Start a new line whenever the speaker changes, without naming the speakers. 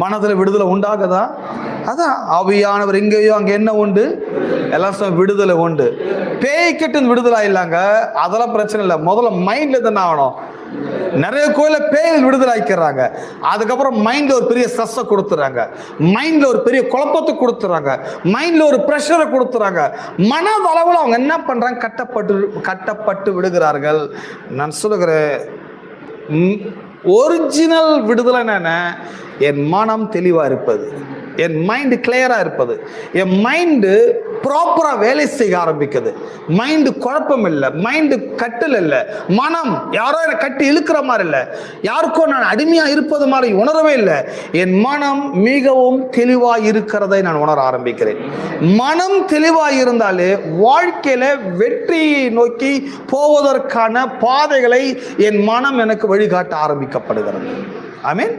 மனதில் விடுதலை உண்டாகுதா? அதான் ஆவியானவர் எங்கேயோ அங்கே என்ன உண்டு? எல்லாம் விடுதலை உண்டு. பேய்கிட்ட விடுதலை இல்லைங்க, அதெல்லாம் பிரச்சனை இல்லை. முதல்ல மைண்ட்ல தானே ஆகணும். நிறைய கோயில பேய் விடுதலை ஆயிக்கிறாங்க, அதுக்கப்புறம் மைண்ட்ல ஒரு பெரிய ஸ்ட்ரெஸ்ஸை கொடுத்துறாங்க, மைண்ட்ல ஒரு பெரிய குழப்பத்தை கொடுத்துறாங்க, மைண்ட்ல ஒரு பிரஷரை கொடுத்துறாங்க. மனதளவில் அவங்க என்ன பண்றாங்க? கட்டப்பட்டு விடுகிறார்கள். நான் சொல்லுகிறேன், ஒரிஜினல் விடுதலை என்ன? என் மனம் தெளிவா இருப்பது, என் மைண்டு கிளியரா இருப்பது, என் மைண்டு ப்ராப்பரா வேலை செய்ய ஆரம்பிக்குது. மைண்டு குழப்பம் இல்லை, மைண்டு கட்டல் இல்லை, மனம் யாரோ என்னை கட்டி இழுக்கிற மாதிரி இல்லை, யாருக்கோ நான் அடிமையா இருப்பது மாதிரி உணரவே இல்லை. என் மனம் மிகவும் தெளிவா இருக்கிறதை நான் உணர ஆரம்பிக்கிறேன். மனம் தெளிவா இருந்தாலே வாழ்க்கையில வெற்றியை நோக்கி போவதற்கான பாதைகளை என் மனம் எனக்கு வழிகாட்ட ஆரம்பிக்கப்படுகிறது. ஆமென்.